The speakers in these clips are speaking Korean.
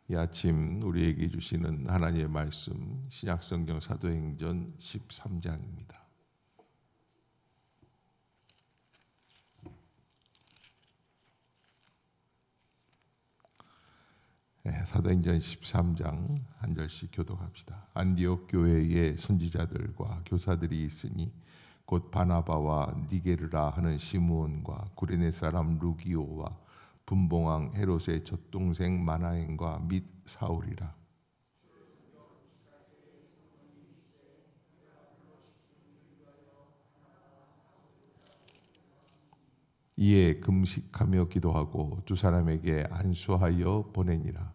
이 아침 우리에게 주시는 하나님의 말씀 신약성경 사도행전 13장입니다. 사도행전 13장 한 절씩 교독합시다. 안디옥 교회에 선지자들과 교사들이 있으니 곧 바나바와 니게르라 하는 시므온과 구레네 사람 루기오와 분봉왕 헤롯의 젖동생 마나엔과 및 사울이라. 이에 금식하며 기도하고 두 사람에게 안수하여 보내니라.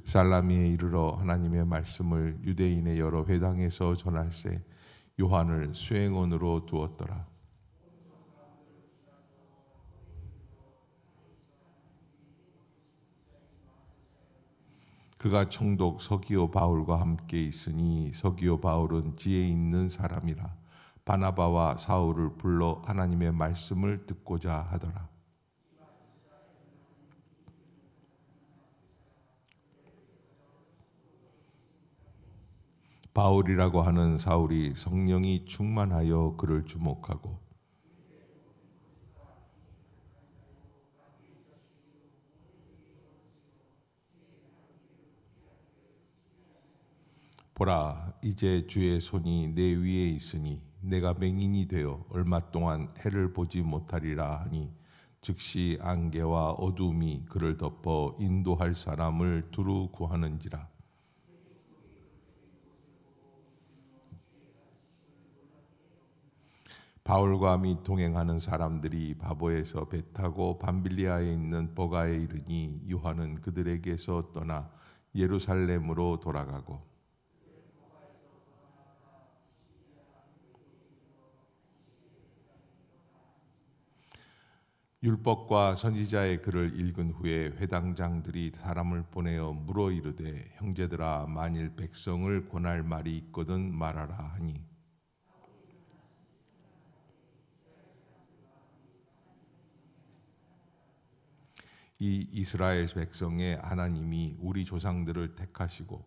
살라미에 이르러 하나님의 말씀을 유대인의 여러 회당에서 전할세 요한을 수행원으로 두었더라. 그가 총독 서기오 바울과 함께 있으니 서기오 바울은 지혜 있는 사람이라 바나바와 사울을 불러 하나님의 말씀을 듣고자 하더라. 바울이라고 하는 사울이 성령이 충만하여 그를 주목하고 보라, 이제 주의 손이 내 위에 있으니 내가 맹인이 되어 얼마 동안 해를 보지 못하리라 하니 즉시 안개와 어둠이 그를 덮어 인도할 사람을 두루 구하는지라. 바울과 및 동행하는 사람들이 바보에서 배 타고 밤빌리아에 있는 버가에 이르니 요한은 그들에게서 떠나 예루살렘으로 돌아가고 율법과 선지자의 글을 읽은 후에 회당장들이 사람을 보내어 물어 이르되 형제들아 만일 백성을 권할 말이 있거든 말하라 하니 이 이스라엘 백성의 하나님이 우리 조상들을 택하시고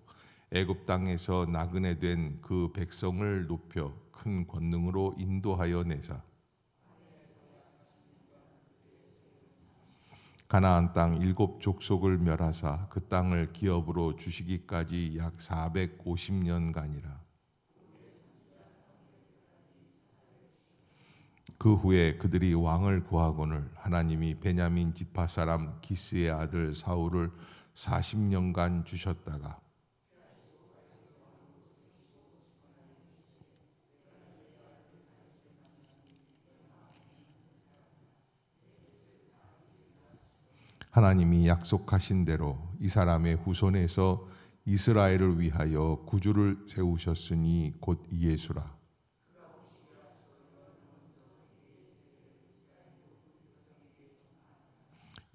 애굽 땅에서 나그네 된 그 백성을 높여 큰 권능으로 인도하여 내사 가나안 땅 7 족속을 멸하사 그 땅을 기업으로 주시기까지 약 450년간이라. 그 후에 그들이 왕을 구하거늘 하나님이 베냐민 지파 사람 기스의 아들 사울을 40년간 주셨다가 하나님이 약속하신 대로 이 사람의 후손에서 이스라엘을 위하여 구주를 세우셨으니 곧 예수라.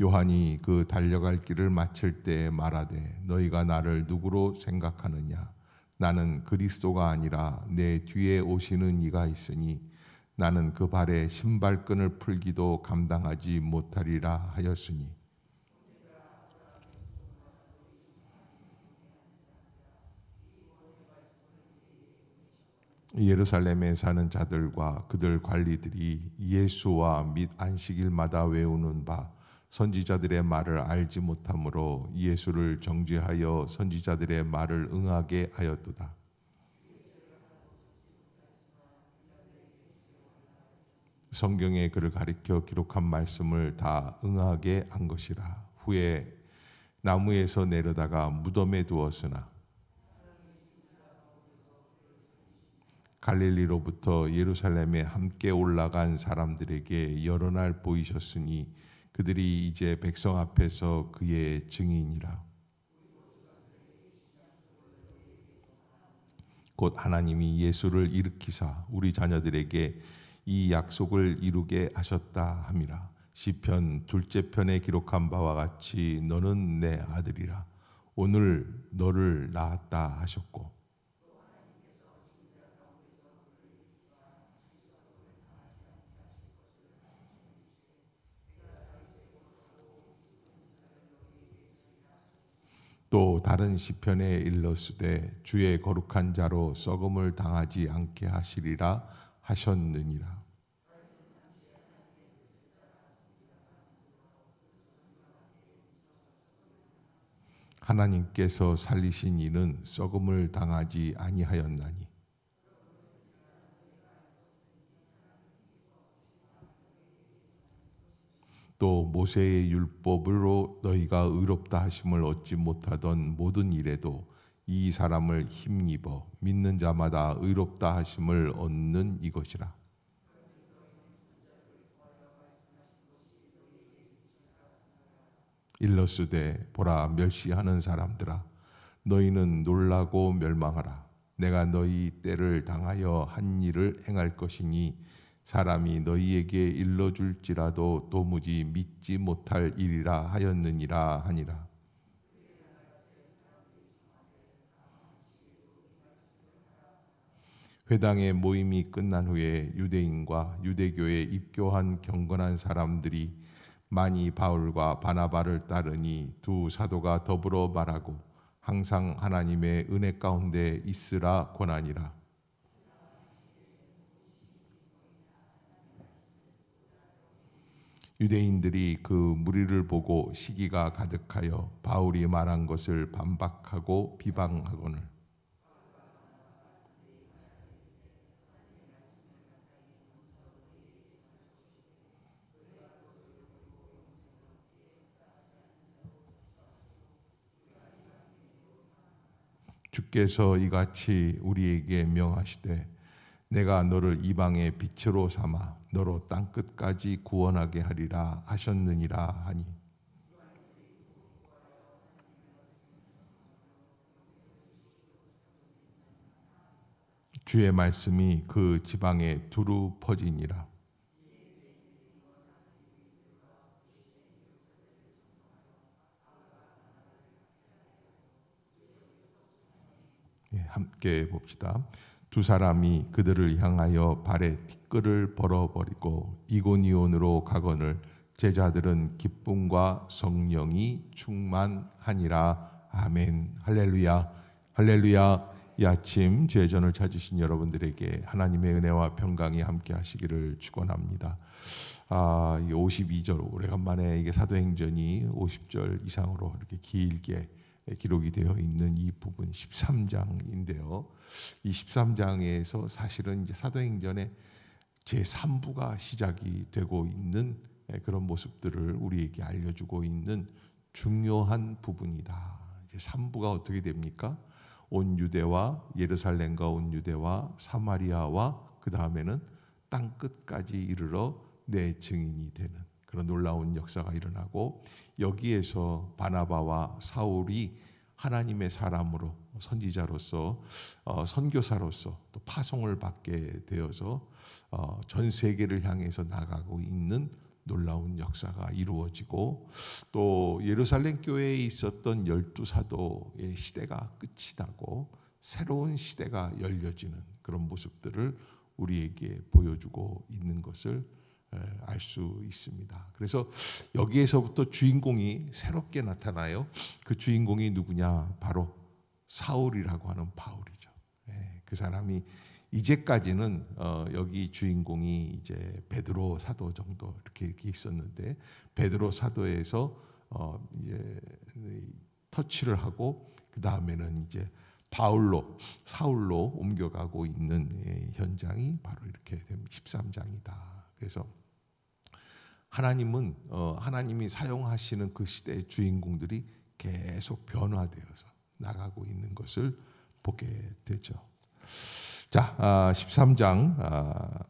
요한이 그 달려갈 길을 마칠 때 말하되 너희가 나를 누구로 생각하느냐? 나는 그리스도가 아니라 내 뒤에 오시는 이가 있으니 나는 그 발에 신발끈을 풀기도 감당하지 못하리라 하였으니 예루살렘에 사는 자들과 그들 관리들이 예수와 및 안식일마다 외우는 바 선지자들의 말을 알지 못하므로 예수를 정죄하여 선지자들의 말을 응하게 하였도다. 성경에 그를 가리켜 기록한 말씀을 다 응하게 한 것이라. 후에 나무에서 내려다가 무덤에 두었으나 갈릴리로부터 예루살렘에 함께 올라간 사람들에게 여러 날 보이셨으니 그들이 이제 백성 앞에서 그의 증인이라. 곧 하나님이 예수를 일으키사 우리 자녀들에게 이 약속을 이루게 하셨다 함이라. 시편 둘째 편에 기록한 바와 같이 너는 내 아들이라. 오늘 너를 낳았다 하셨고 또 다른 시편에 일렀으되 주의 거룩한 자로 썩음을 당하지 않게 하시리라 하셨느니라. 하나님께서 살리신 이는 썩음을 당하지 아니하였나니 또 모세의 율법으로 너희가 의롭다 하심을 얻지 못하던 모든 일에도 이 사람을 힘입어 믿는 자마다 의롭다 하심을 얻는 이것이라. 일러스되 보라 멸시하는 사람들아 너희는 놀라고 멸망하라. 내가 너희 때를 당하여 한 일을 행할 것이니 사람이 너희에게 일러줄지라도 도무지 믿지 못할 일이라 하였느니라 하니라. 회당의 모임이 끝난 후에 유대인과 유대교에 입교한 경건한 사람들이 많이 바울과 바나바를 따르니 두 사도가 더불어 말하고 항상 하나님의 은혜 가운데 있으라 권하니라. 유대인들이 그 무리를 보고 시기가 가득하여 바울이 말한 것을 반박하고 비방하거늘 주께서 이같이 우리에게 명하시되 내가 너를 이방의 빛으로 삼아 너로 땅 끝까지 구원하게 하리라 하셨느니라 하니 주의 말씀이 그 지방에 두루 퍼지니라. 예, 함께 봅시다. 두 사람이 그들을 향하여 발에 티끌을 벌어버리고 이고니온으로 가거늘 제자들은 기쁨과 성령이 충만하니라. 아멘. 할렐루야. 할렐루야. 이 아침 죄전을 찾으신 여러분들에게 하나님의 은혜와 평강이 함께 하시기를 축원합니다. 이 52절 오래간만에 이게 사도행전이 50절 이상으로 이렇게 길게 기록이 되어 있는 이 부분 13장인데요. 이 13장에서 사실은 이제 사도행전의 제3부가 시작이 되고 있는 그런 모습들을 우리에게 알려주고 있는 중요한 부분이다. 이제 3부가 어떻게 됩니까? 온 유대와 예루살렘과 온 유대와 사마리아와 그 다음에는 땅 끝까지 이르러 내 증인이 되는 그런 놀라운 역사가 일어나고 여기에서 바나바와 사울이 하나님의 사람으로 선지자로서 선교사로서 또 파송을 받게 되어서 전 세계를 향해서 나가고 있는 놀라운 역사가 이루어지고 또 예루살렘 교회에 있었던 12사도의 시대가 끝이 나고 새로운 시대가 열려지는 그런 모습들을 우리에게 보여주고 있는 것을 알 수 있습니다. 그래서 여기에서부터 주인공이 새롭게 나타나요. 그 주인공이 누구냐? 바로 사울이라고 하는 바울이죠. 그 사람이 이제까지는 여기 주인공이 이제 베드로 사도 정도 이렇게 있었는데 베드로 사도에서 이제 터치를 하고 그 다음에는 이제 사울로 옮겨가고 있는 현장이 바로 이렇게 13장이다. 그래서 하나님은 하나님이 사용하시는 그 시대의 주인공들이 계속 변화되어서 나가고 있는 것을 보게 되죠. 자, 13장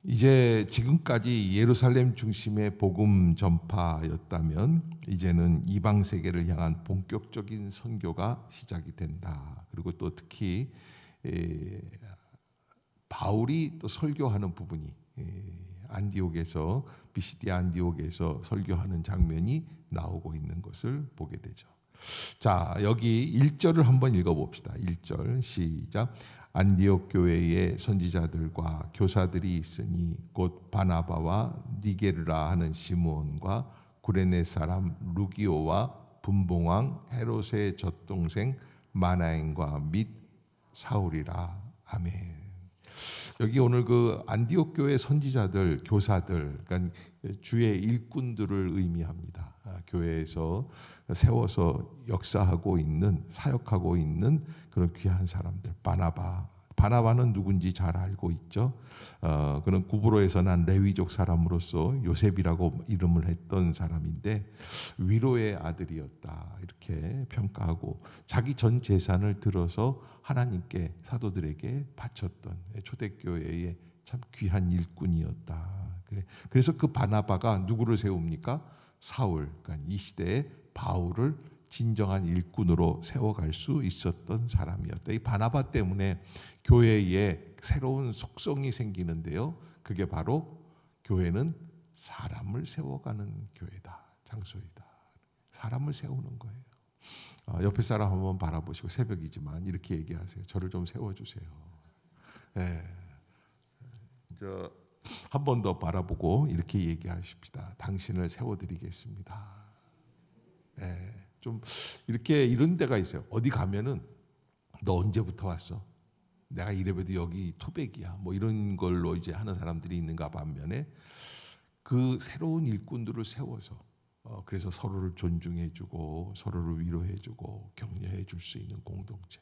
이제 지금까지 예루살렘 중심의 복음 전파였다면 이제는 이방 세계를 향한 본격적인 선교가 시작이 된다. 그리고 또 특히 바울이 또 설교하는 부분이 비시디아 안디옥에서 설교하는 장면이 나오고 있는 것을 보게 되죠. 자, 여기 1절을 한번 읽어봅시다. 1절 시작. 안디옥 교회의 선지자들과 교사들이 있으니 곧 바나바와 니게르라 하는 시므온과 구레네 사람 루기오와 분봉왕 헤롯의 젖동생 마나엔과 및 사울이라. 아멘. 여기 오늘 그 안디옥 교회 선지자들, 교사들, 그러니까 주의 일꾼들을 의미합니다. 교회에서 세워서 역사하고 있는, 사역하고 있는 그런 귀한 사람들. 바나바는 누군지 잘 알고 있죠. 그는 구브로에서 난 레위족 사람으로서 요셉이라고 이름을 했던 사람인데 위로의 아들이었다 이렇게 평가하고 자기 전 재산을 들어서 하나님께 사도들에게 바쳤던 초대교회의 참 귀한 일꾼이었다. 그래서 그 바나바가 누구를 세웁니까? 사울, 그러니까 이 시대의 바울을 진정한 일꾼으로 세워갈 수 있었던 사람이었다. 이 바나바 때문에 교회에 새로운 속성이 생기는데요. 그게 바로 교회는 사람을 세워가는 교회다, 장소이다. 사람을 세우는 거예요. 옆에 사람 한번 바라보시고 새벽이지만 이렇게 얘기하세요. 저를 좀 세워주세요. 네. 한 번 더 바라보고 이렇게 얘기하십시다. 당신을 세워드리겠습니다. 네. 좀 이렇게 이런 데가 있어요. 어디 가면은 너 언제부터 왔어? 내가 이래봬도 여기 토백이야. 뭐 이런 걸로 이제 하는 사람들이 있는가 반면에 그 새로운 일꾼들을 세워서 그래서 서로를 존중해주고 서로를 위로해주고 격려해줄 수 있는 공동체.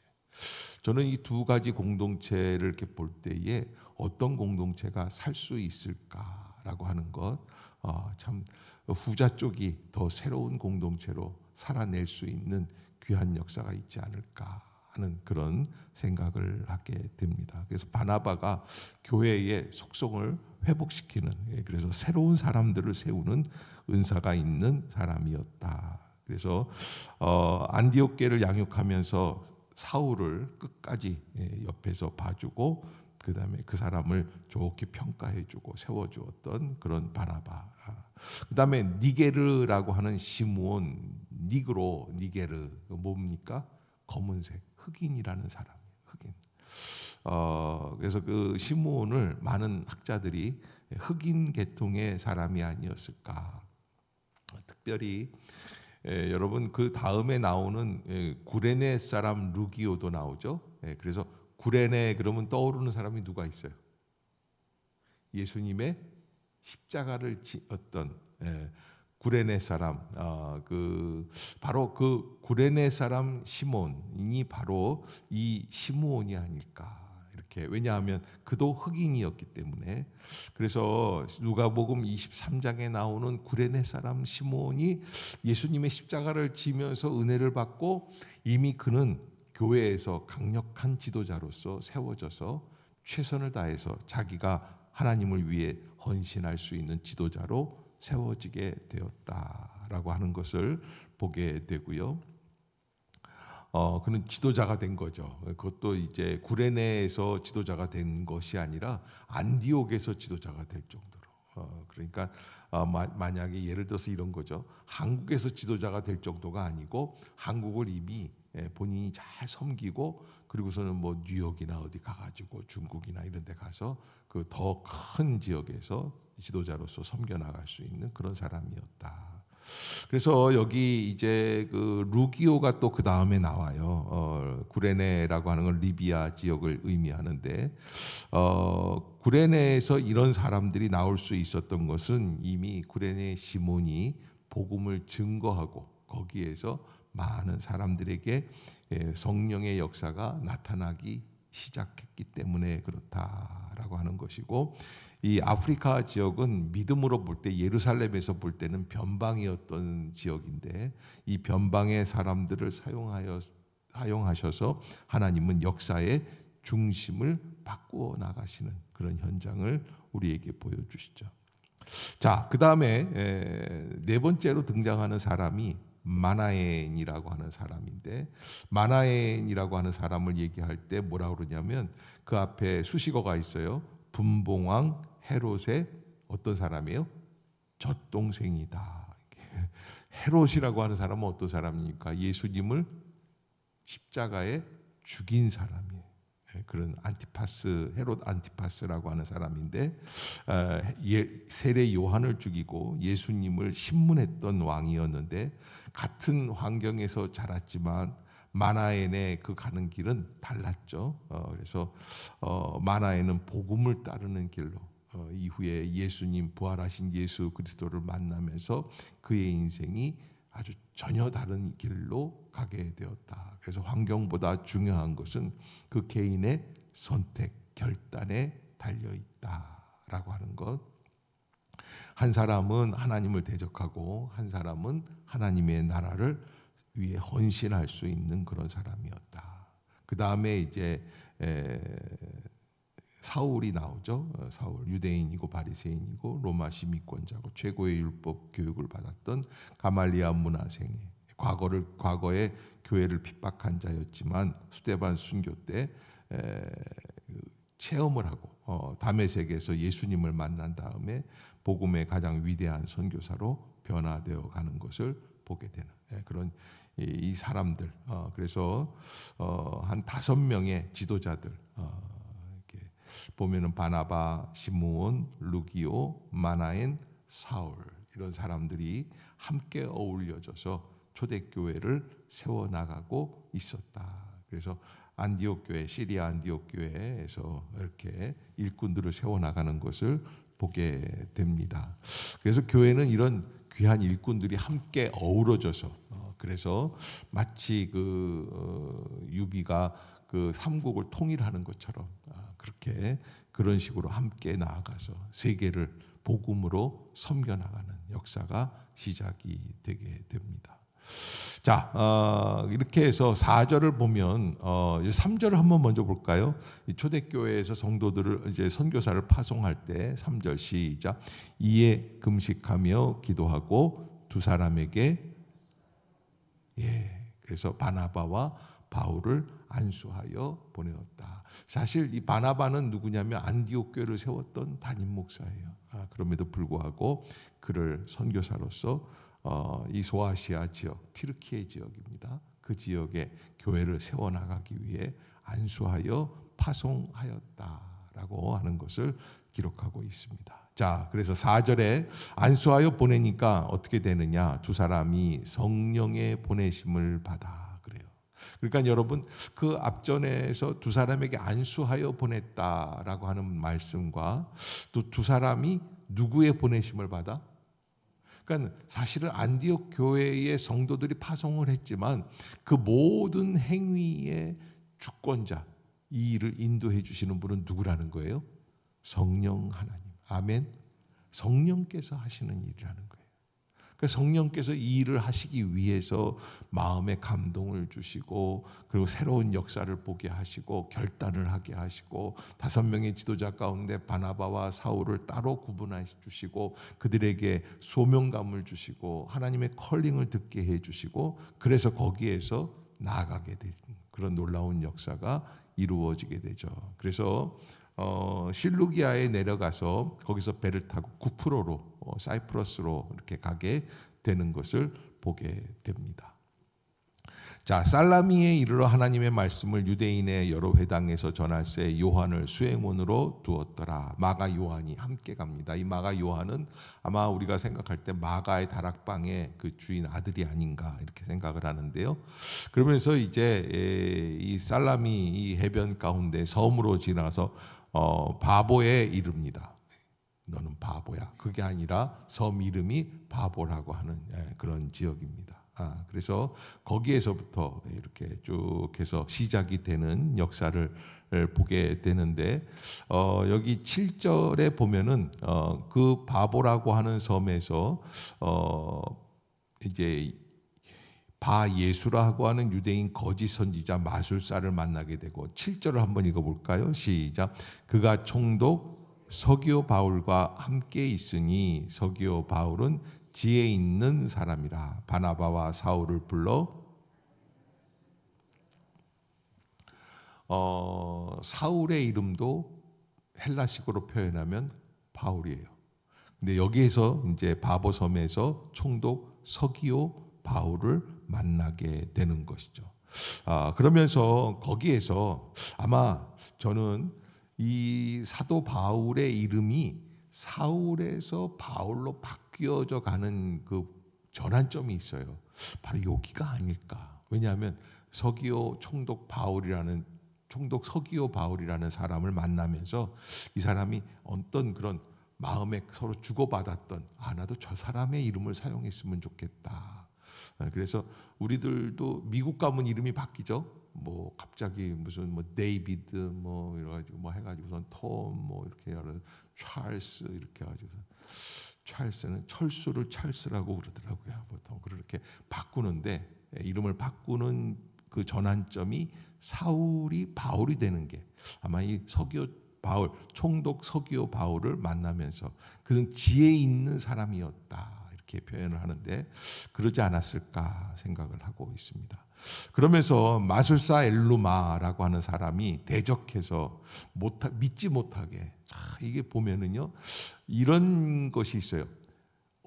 저는 이 두 가지 공동체를 이렇게 볼 때에 어떤 공동체가 살 수 있을까라고 하는 것, 참 후자 쪽이 더 새로운 공동체로 살아낼 수 있는 귀한 역사가 있지 않을까 하는 그런 생각을 하게 됩니다. 그래서 바나바가 교회의 속성을 회복시키는, 그래서 새로운 사람들을 세우는 은사가 있는 사람이었다. 그래서 안디옥 교회를 양육하면서 사울을 끝까지 옆에서 봐주고 그 다음에 그 사람을 좋게 평가해주고 세워주었던 그런 바나바. 그 다음에 니게르라고 하는 시므온, 니게르 뭡니까? 검은색 흑인이라는 사람이에요. 흑인. 그래서 그 시므온을 많은 학자들이 흑인 계통의 사람이 아니었을까. 특별히 여러분 그 다음에 나오는 구레네 사람 루기오도 나오죠. 그래서 구레네 그러면 떠오르는 사람이 누가 있어요? 예수님의 십자가를 지었던 구레네 사람, 바로 그 구레네 사람 시몬이 바로 이 시므온이 아닐까 이렇게. 왜냐하면 그도 흑인이었기 때문에. 그래서 누가복음 23장에 나오는 구레네 사람 시몬이 예수님의 십자가를 지면서 은혜를 받고 이미 그는 교회에서 강력한 지도자로서 세워져서 최선을 다해서 자기가 하나님을 위해 헌신할 수 있는 지도자로 세워지게 되었다라고 하는 것을 보게 되고요. 그는 지도자가 된 거죠. 그것도 이제 구레네에서 지도자가 된 것이 아니라 안디옥에서 지도자가 될 정도로. 그러니까 만약에 예를 들어서 이런 거죠. 한국에서 지도자가 될 정도가 아니고 한국을 이미 본인이 잘 섬기고 그리고서는 뭐 뉴욕이나 어디 가가지고 중국이나 이런 데 가서 그 더 큰 지역에서 지도자로서 섬겨 나갈 수 있는 그런 사람이었다. 그래서 여기 이제 그 루기오가 또 그 다음에 나와요. 구레네라고 하는 건 리비아 지역을 의미하는데 구레네에서 이런 사람들이 나올 수 있었던 것은 이미 구레네 시몬이 복음을 증거하고 거기에서 많은 사람들에게 성령의 역사가 나타나기 시작했기 때문에 그렇다라고 하는 것이고, 이 아프리카 지역은 믿음으로 볼 때 예루살렘에서 볼 때는 변방이었던 지역인데 이 변방의 사람들을 사용하셔서 하나님은 역사의 중심을 바꾸어 나가시는 그런 현장을 우리에게 보여주시죠. 자, 그 다음에 네 번째로 등장하는 사람이 마나엔이라고 하는 사람인데, 마나엔이라고 하는 사람을 얘기할 때 뭐라고 그러냐면 그 앞에 수식어가 있어요. 분봉왕 헤롯의 어떤 사람이에요? 젖동생이다. 헤롯이라고 하는 사람은 어떤 사람입니까? 예수님을 십자가에 죽인 사람이에요. 그런 안티파스, 헤롯 안티파스라고 하는 사람인데 세례 요한을 죽이고 예수님을 신문했던 왕이었는데 같은 환경에서 자랐지만 마나엔의 그 가는 길은 달랐죠. 그래서 마나엔은 복음을 따르는 길로 이후에 예수님 부활하신 예수 그리스도를 만나면서 그의 인생이 아주 전혀 다른 길로 가게 되었다. 그래서 환경보다 중요한 것은 그 개인의 선택, 결단에 달려 있다라고 하는 것. 한 사람은 하나님을 대적하고 한 사람은 하나님의 나라를 위해 헌신할 수 있는 그런 사람이었다. 그 다음에 이제 사울이 나오죠. 사울 유대인이고 바리새인이고 로마 시민권자고 최고의 율법 교육을 받았던 가말리아 문화생이 과거에 교회를 핍박한 자였지만 스데반 순교 때 체험을 하고 다메섹에서 예수님을 만난 다음에 복음의 가장 위대한 선교사로 변화되어 가는 것을 보게 되는 그런 이 사람들. 그래서 한 5명의 지도자들 이렇게 보면은 바나바, 시므온, 루기오, 마나엔, 사울 이런 사람들이 함께 어울려져서 초대교회를 세워나가고 있었다. 그래서 안디옥 교회, 시리아 안디옥 교회에서 이렇게 일꾼들을 세워나가는 것을 보게 됩니다. 그래서 교회는 이런 귀한 일꾼들이 함께 어우러져서 그래서 마치 유비가 그 삼국을 통일하는 것처럼 그렇게 그런 식으로 함께 나아가서 세계를 복음으로 섬겨나가는 역사가 시작이 되게 됩니다. 자, 이렇게 해서 4절을 보면 3절을 한번 먼저 볼까요? 이 초대교회에서 성도들을 이제 선교사를 파송할 때 3절 시작. 이에 금식하며 기도하고 두 사람에게 그래서 바나바와 바울을 안수하여 보내었다. 사실 이 바나바는 누구냐면 안디옥 교회를 세웠던 담임 목사예요. 그럼에도 불구하고 그를 선교사로서 이 소아시아 지역, 튀르키예 지역입니다. 그 지역에 교회를 세워나가기 위해 안수하여 파송하였다라고 하는 것을 기록하고 있습니다. 자, 그래서 4절에 안수하여 보내니까 어떻게 되느냐? 두 사람이 성령의 보내심을 받아 그래요. 그러니까 여러분 그 앞전에서 두 사람에게 안수하여 보냈다라고 하는 말씀과 또 두 사람이 누구의 보내심을 받아? 그러니까 사실은 안디옥 교회의 성도들이 파송을 했지만 그 모든 행위의 주권자, 이 일을 인도해 주시는 분은 누구라는 거예요? 성령 하나님. 아멘. 성령께서 하시는 일이라는 거예요. 그러니까 성령께서 이 일을 하시기 위해서 마음에 감동을 주시고 그리고 새로운 역사를 보게 하시고 결단을 하게 하시고 5명의 지도자 가운데 바나바와 사울을 따로 구분해 주시고 그들에게 소명감을 주시고 하나님의 컬링을 듣게 해 주시고 그래서 거기에서 나아가게 된 그런 놀라운 역사가 이루어지게 되죠. 그래서 실루기아에 내려가서 거기서 배를 타고 구프로로 사이프러스로 이렇게 가게 되는 것을 보게 됩니다. 자, 살라미에 이르러 하나님의 말씀을 유대인의 여러 회당에서 전할새 요한을 수행원으로 두었더라. 마가 요한이 함께 갑니다. 이 마가 요한은 아마 우리가 생각할 때 마가의 다락방의 그 주인 아들이 아닌가 이렇게 생각을 하는데요. 그러면서 이제 이 살라미 이 해변 가운데 섬으로 지나서 바보에 이릅니다. 너는 바보야. 그게 아니라 섬 이름이 바보라고 하는 그런 지역입니다. 그래서 거기에서부터 이렇게 쭉 해서 시작이 되는 역사를 보게 되는데 여기 7절에 보면은 그 바보라고 하는 섬에서 이제 바예수라고 하는 유대인 거짓 선지자 마술사를 만나게 되고 7절을 한번 읽어볼까요? 시작. 그가 총독 서기오 바울과 함께 있으니 서기오 바울은 지혜 있는 사람이라 바나바와 사울을 불러 사울의 이름도 헬라식으로 표현하면 바울이에요. 근데 여기에서 이제 바보섬에서 총독 서기오 바울을 만나게 되는 것이죠. 그러면서 거기에서 아마 저는 이 사도 바울의 이름이 사울에서 바울로 바뀌어져 가는 그 전환점이 있어요. 바로 여기가 아닐까. 왜냐하면 총독 서기오 바울이라는 사람을 만나면서 이 사람이 어떤 그런 마음에 서로 주고받았던, 나도 저 사람의 이름을 사용했으면 좋겠다. 그래서 우리들도 미국 가면 이름이 바뀌죠. 뭐 갑자기 무슨 뭐 데이비드 뭐 이래가지고 뭐 해가지고선 톰 이렇게 여러 찰스 이렇게 해가지고 찰스는 철수를 찰스라고 그러더라고요. 보통 그렇게 바꾸는데, 이름을 바꾸는 그 전환점이 사울이 바울이 되는 게 아마 이 총독 서기오 바울을 만나면서 그는 지혜 있는 사람이었다, 이렇게 표현을 하는데, 그러지 않았을까 생각을 하고 있습니다. 그러면서 마술사 엘루마라고 하는 사람이 대적해서 믿지 못하게, 이게 보면은요 이런 것이 있어요.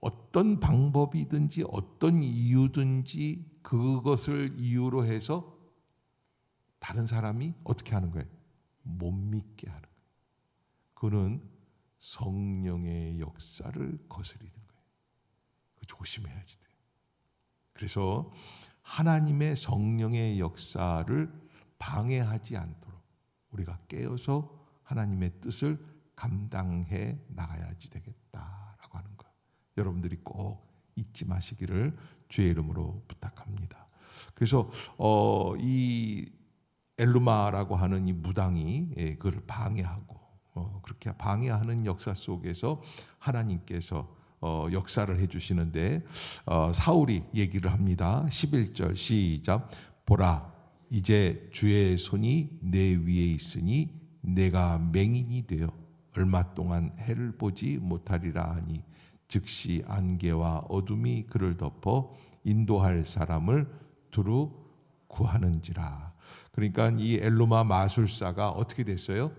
어떤 방법이든지 어떤 이유든지 그것을 이유로 해서 다른 사람이 어떻게 하는 거예요? 못 믿게 하는 거예요. 그는 성령의 역사를 거스리는 거예요. 조심해야지 돼요. 그래서 하나님의 성령의 역사를 방해하지 않도록 우리가 깨어서 하나님의 뜻을 감당해 나가야지 되겠다라고 하는 것, 여러분들이 꼭 잊지 마시기를 주의 이름으로 부탁합니다. 그래서 이 엘루마라고 하는 이 무당이 그를 방해하고, 그렇게 방해하는 역사 속에서 하나님께서 역사를 해주시는데, 사울이 얘기를 합니다. 11절 시작. 보라, 이제 주의 손이 내 위에 있으니 내가 맹인이 되어 얼마 동안 해를 보지 못하리라 하니, 즉시 안개와 어둠이 그를 덮어 인도할 사람을 두루 구하는지라. 그러니까 이 엘루마 마술사가 어떻게 됐어요?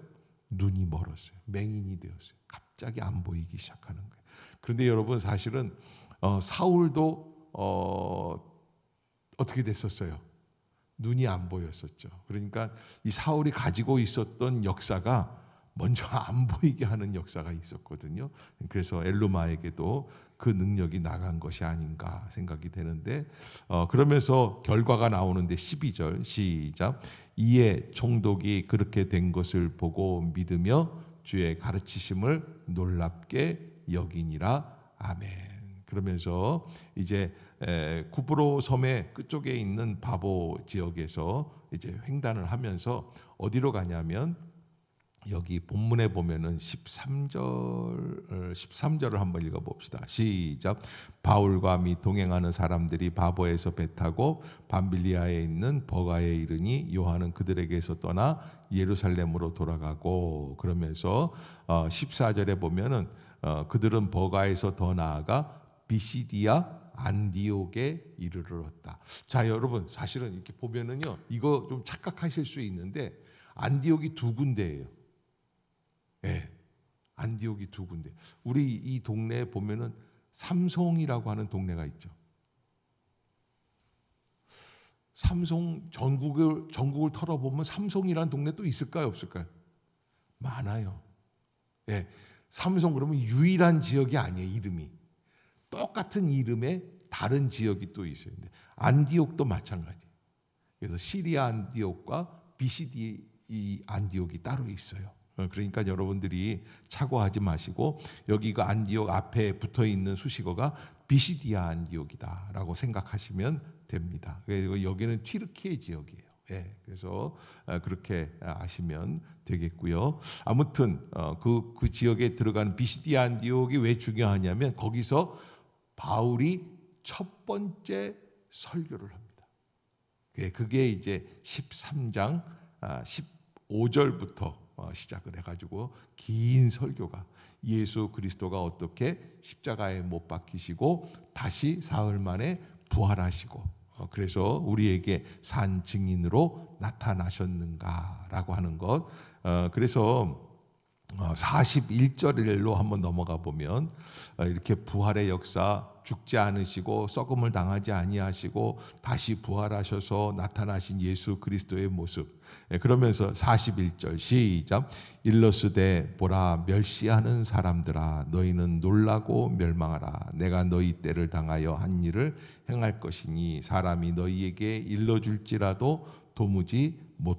눈이 멀었어요. 맹인이 되었어요. 갑자기 안 보이기 시작하는 거예요. 그런데 여러분, 사실은 사울도 어떻게 됐었어요? 눈이 안 보였었죠. 그러니까 이 사울이 가지고 있었던 역사가 먼저 안 보이게 하는 역사가 있었거든요. 그래서 엘루마에게도 그 능력이 나간 것이 아닌가 생각이 되는데, 그러면서 결과가 나오는데 12절 시작. 이에 총독이 그렇게 된 것을 보고 믿으며 주의 가르치심을 놀랍게 여기니라. 아멘. 그러면서 이제 쿠브로 섬의 끝쪽에 있는 바보 지역에서 이제 횡단을 하면서 어디로 가냐면, 여기 본문에 보면은 13절을 한번 읽어봅시다. 시작. 바울과 및 동행하는 사람들이 바보에서 배 타고 밤빌리아에 있는 버가에 이르니 요한은 그들에게서 떠나 예루살렘으로 돌아가고, 그러면서 14절에 보면은 그들은 버가에서 더 나아가 비시디아 안디옥에 이르렀다. 자, 여러분, 사실은 이렇게 보면은요, 이거 좀 착각하실 수 있는데 안디옥이 두 군데예요. 예, 안디옥이 두 군데. 우리 이 동네에 보면은 삼송이라고 하는 동네가 있죠. 삼송, 전국을 털어보면 삼송이라는 동네 또 있을까요, 없을까요? 많아요. 예, 삼송 그러면 유일한 지역이 아니에요. 이름이 똑같은 이름의 다른 지역이 또 있어요. 근데 안디옥도 마찬가지. 그래서 시리아 안디옥과 BCD 이 안디옥이 따로 있어요. 그러니까 여러분들이 착오하지 마시고, 여기가 안디옥 앞에 붙어 있는 수식어가 비시디아 안디옥이다라고 생각하시면 됩니다. 그리고 여기는 튀르키예 지역이에요. 예, 그래서 그렇게 아시면 되겠고요. 아무튼 그 지역에 들어가는 비시디아 안디옥이 왜 중요하냐면, 거기서 바울이 첫 번째 설교를 합니다. 그게 이제 13장 15절부터 시작을 해가지고 긴 설교가, 예수 그리스도가 어떻게 십자가에 못 박히시고 다시 사흘 만에 부활하시고, 그래서 우리에게 산 증인으로 나타나셨는가라고 하는 것. 그래서 41절로 한번 넘어가 보면 이렇게 부활의 역사, 죽지 않으시고 썩음을 당하지 아니하시고 다시 부활하셔서 나타나신 예수 그리스도의 모습. 그러면서 41절 시작. 일러스되 보라 멸시하는 사람들아 너희는 놀라고 멸망하라. 내가 너희 때를 당하여 한 일을 행할 것이니 사람이 너희에게 일러줄지라도 도무지 못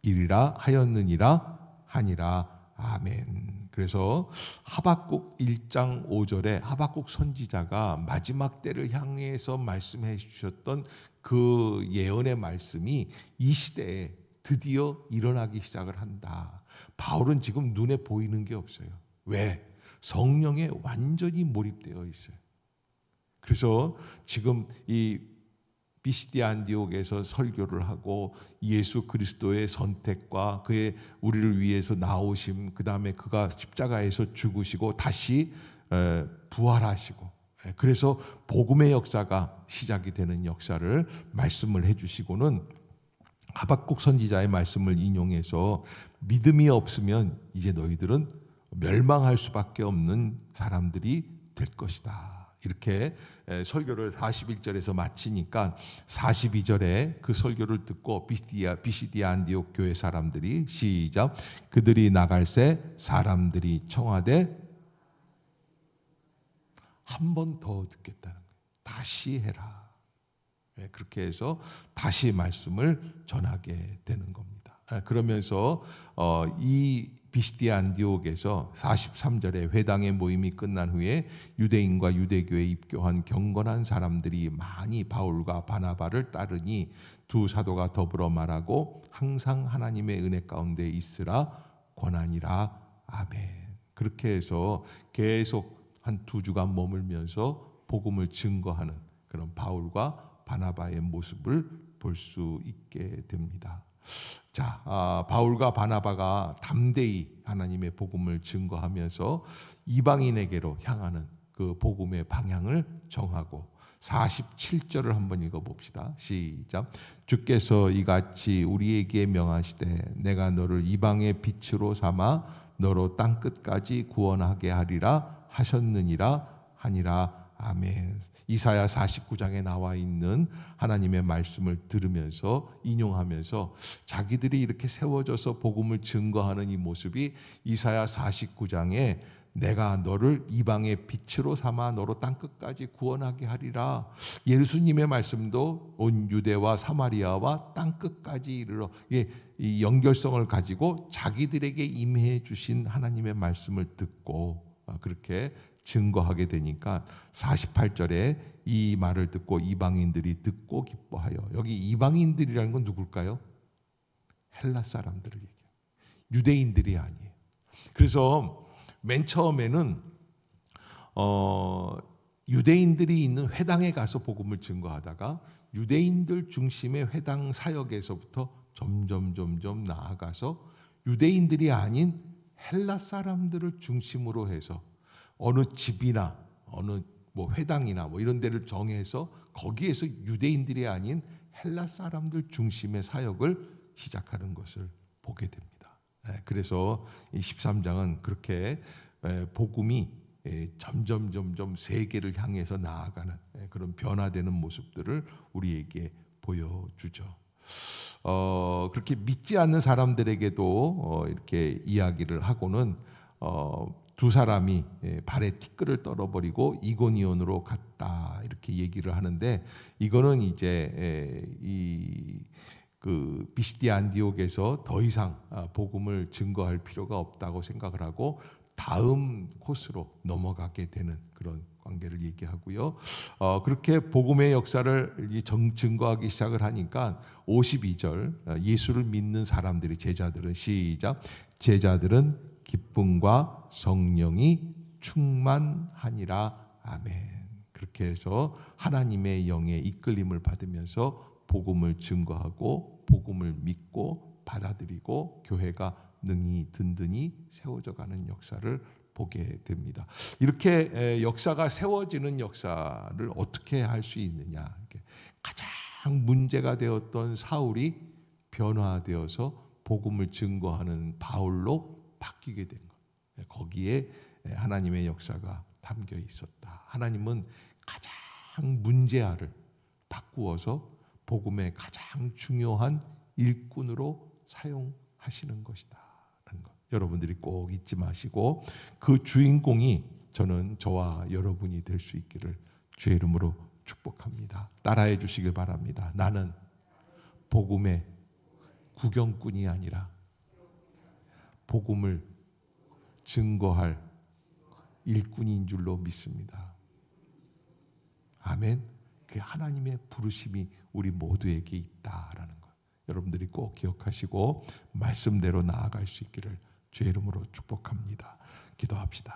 이리라 하였느니라 하니라. 아멘. 그래서 하박국 1장 5절에 하박국 선지자가 마지막 때를 향해서 말씀해 주셨던 그 예언의 말씀이 이 시대에 드디어 일어나기 시작을 한다. 바울은 지금 눈에 보이는 게 없어요. 왜? 성령에 완전히 몰입되어 있어요. 그래서 지금 이 비시디아 안디옥에서 설교를 하고 예수 그리스도의 선택과 그의 우리를 위해서 나오심, 그 다음에 그가 십자가에서 죽으시고 다시 부활하시고, 그래서 복음의 역사가 시작이 되는 역사를 말씀을 해주시고는 하박국 선지자의 말씀을 인용해서 믿음이 없으면 이제 너희들은 멸망할 수밖에 없는 사람들이 될 것이다. 이렇게 설교를 41절에서 마치니까 42절에 그 설교를 듣고 비시디아 안디옥 교회 사람들이 시작. 그들이 나갈새 사람들이 청하되 한 번 더 듣겠다는 거예요. 다시 해라. 그렇게 해서 다시 말씀을 전하게 되는 겁니다. 그러면서 이 비시디아 안디옥에서 43절에 회당의 모임이 끝난 후에 유대인과 유대교에 입교한 경건한 사람들이 많이 바울과 바나바를 따르니 두 사도가 더불어 말하고 항상 하나님의 은혜 가운데 있으라 권하니라. 아멘. 그렇게 해서 계속 한 2주간 머물면서 복음을 증거하는 그런 바울과 바나바의 모습을 볼 수 있게 됩니다. 자, 바울과 바나바가 담대히 하나님의 복음을 증거하면서 이방인에게로 향하는 그 복음의 방향을 정하고 47절을 한번 읽어봅시다. 시작. 주께서 이같이 우리에게 명하시되 내가 너를 이방의 빛으로 삼아 너로 땅 끝까지 구원하게 하리라 하셨느니라 하니라. 아멘. 이사야 49장에 나와 있는 하나님의 말씀을 들으면서 인용하면서 자기들이 이렇게 세워져서 복음을 증거하는 이 모습이 이사야 49장에 내가 너를 이방의 빛으로 삼아 너로 땅끝까지 구원하게 하리라. 예수님의 말씀도 온 유대와 사마리아와 땅끝까지 이르러 이 연결성을 가지고 자기들에게 임해 주신 하나님의 말씀을 듣고 그렇게 증거하게 되니까 48절에 이 말을 듣고 이방인들이 듣고 기뻐하여. 여기 이방인들이라는 건 누굴까요? 헬라 사람들을 얘기해요. 유대인들이 아니에요. 그래서 맨 처음에는 유대인들이 있는 회당에 가서 복음을 증거하다가 유대인들 중심의 회당 사역에서부터 점점 나아가서 유대인들이 아닌 헬라 사람들을 중심으로 해서 어느 집이나 어느 뭐 회당이나 뭐 이런 데를 정해서 거기에서 유대인들이 아닌 헬라 사람들 중심의 사역을 시작하는 것을 보게 됩니다. 그래서 이 13장은 그렇게 복음이 점점 세계를 향해서 나아가는 그런 변화되는 모습들을 우리에게 보여주죠. 그렇게 믿지 않는 사람들에게도 이렇게 이야기를 하고는 두 사람이 발에 티끌을 떨어버리고 이고니온으로 갔다 이렇게 얘기를 하는데 이거는 이제 그 비시디아 안디옥에서 더 이상 복음을 증거할 필요가 없다고 생각을 하고 다음 코스로 넘어가게 되는 그런 관계를 얘기하고요. 그렇게 복음의 역사를 증거하기 시작을 하니까 52절 예수를 믿는 사람들이 제자들은 시작. 제자들은 기쁨과 성령이 충만하니라. 아멘. 그렇게 해서 하나님의 영의 이끌림을 받으면서 복음을 증거하고 복음을 믿고 받아들이고 교회가 능히 든든히 세워져 가는 역사를 보게 됩니다. 이렇게 역사가 세워지는 역사를 어떻게 할 수 있느냐. 가장 문제가 되었던 사울이 변화되어서 복음을 증거하는 바울로 바뀌게 된 것. 거기에 하나님의 역사가 담겨 있었다. 하나님은 가장 문제아를 바꾸어서 복음의 가장 중요한 일꾼으로 사용하시는 것이다. 라는 것. 여러분들이 꼭 잊지 마시고 그 주인공이 저는 저와 여러분이 될 수 있기를 주의 이름으로 축복합니다. 따라해 주시길 바랍니다. 나는 복음의 구경꾼이 아니라 복음을 증거할 일꾼인 줄로 믿습니다. 아멘. 그 하나님의 부르심이 우리 모두에게 있다라는 것. 여러분들이 꼭 기억하시고 말씀대로 나아갈 수 있기를 주의 이름으로 축복합니다. 기도합시다.